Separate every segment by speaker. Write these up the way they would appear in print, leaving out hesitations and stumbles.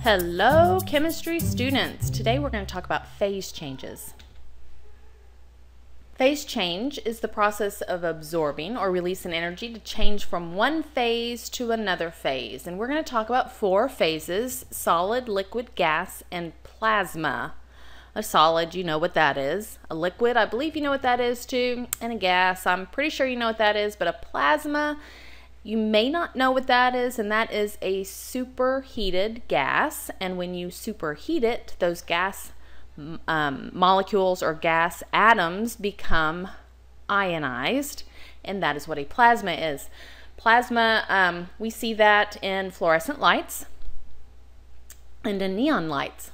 Speaker 1: Hello, chemistry students. Today we're going to talk about phase changes. Phase change is the process of absorbing or releasing energy to change from one phase to another phase. And we're going to talk about four phases: solid, liquid, gas, and plasma. A solid, you know what that is. A liquid, I believe you know what that is too. And a gas, I'm pretty sure you know what that is. But a plasma, you may not know what that is, and that is a superheated gas. And when you superheat it, those gas molecules or gas atoms become ionized, and that is what a plasma is. Plasma, we see that in fluorescent lights and in neon lights.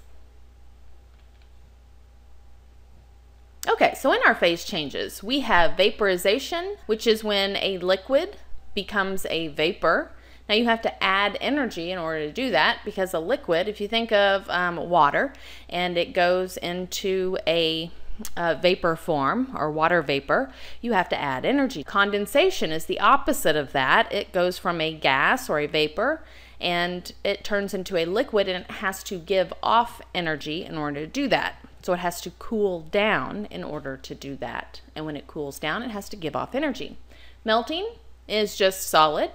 Speaker 1: Okay, so in our phase changes, we have vaporization, which is when a liquid becomes a vapor. Now you have to add energy in order to do that, because a liquid, if you think of water and it goes into a vapor form or water vapor, you have to add energy. Condensation is the opposite of that. It goes from a gas or a vapor and it turns into a liquid, and it has to give off energy in order to do that. So it has to cool down in order to do that. And when it cools down, it has to give off energy. Melting is just solid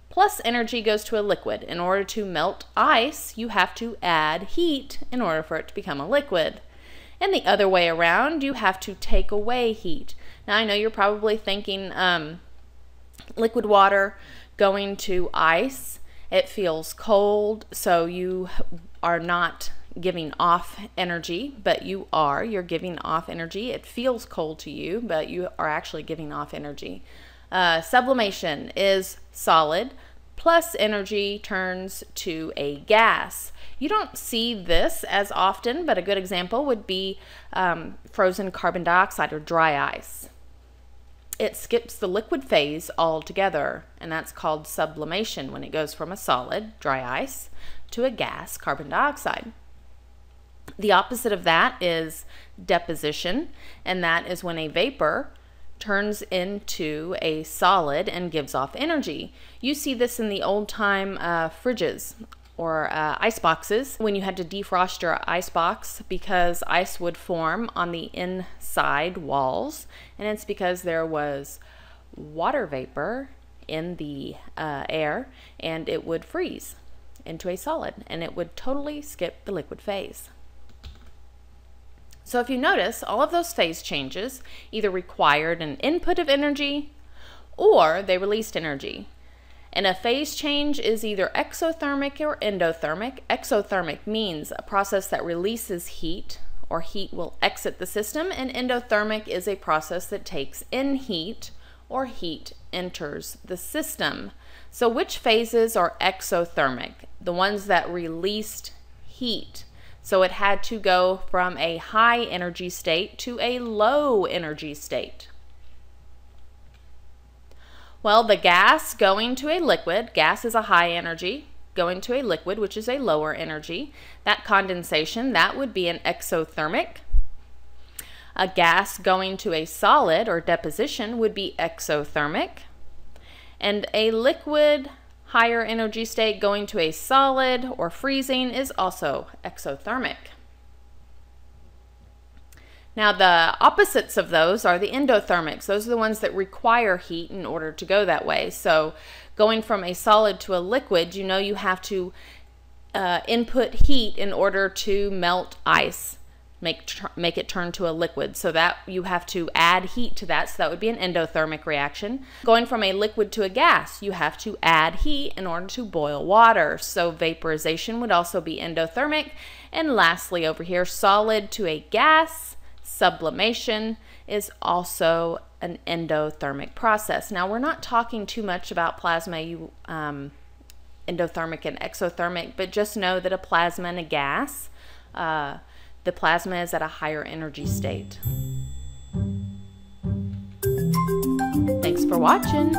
Speaker 1: plus energy goes to a liquid. In order to melt ice, you have to add heat in order for it to become a liquid. And the other way around, you have to take away heat. Now I know you're probably thinking liquid water going to ice, it feels cold, so you are not giving off energy, but you're giving off energy. It feels cold to you, but you are actually giving off energy. Sublimation is solid plus energy turns to a gas. You don't see this as often, but a good example would be frozen carbon dioxide or dry ice. It skips the liquid phase altogether, and that's called sublimation, when it goes from a solid, dry ice, to a gas, carbon dioxide. The opposite of that is deposition, and that is when a vapor turns into a solid and gives off energy. You see this in the old time fridges or ice boxes, when you had to defrost your ice box because ice would form on the inside walls, and it's because there was water vapor in the air, and it would freeze into a solid, and it would totally skip the liquid phase. So if you notice, all of those phase changes either required an input of energy or they released energy. And a phase change is either exothermic or endothermic. Exothermic means a process that releases heat, or heat will exit the system, and endothermic is a process that takes in heat, or heat enters the system. So which phases are exothermic? The ones that released heat. So it had to go from a high energy state to a low energy state. Well, the gas going to a liquid, gas is a high energy, going to a liquid, which is a lower energy. That condensation, that would be an exothermic. A gas going to a solid or deposition would be exothermic. And a liquid higher energy state going to a solid or freezing is also exothermic. Now the opposites of those are the endothermics. Those are the ones that require heat in order to go that way. So going from a solid to a liquid, you know you have to input heat in order to melt ice, make it turn to a liquid, so that you have to add heat to that, so that would be an endothermic reaction. Going from a liquid to a gas, you have to add heat in order to boil water, so vaporization would also be endothermic. And lastly over here, solid to a gas, sublimation is also an endothermic process. Now we're not talking too much about plasma, endothermic and exothermic, but just know that a plasma and a gas, the plasma is at a higher energy state. Thanks for watching.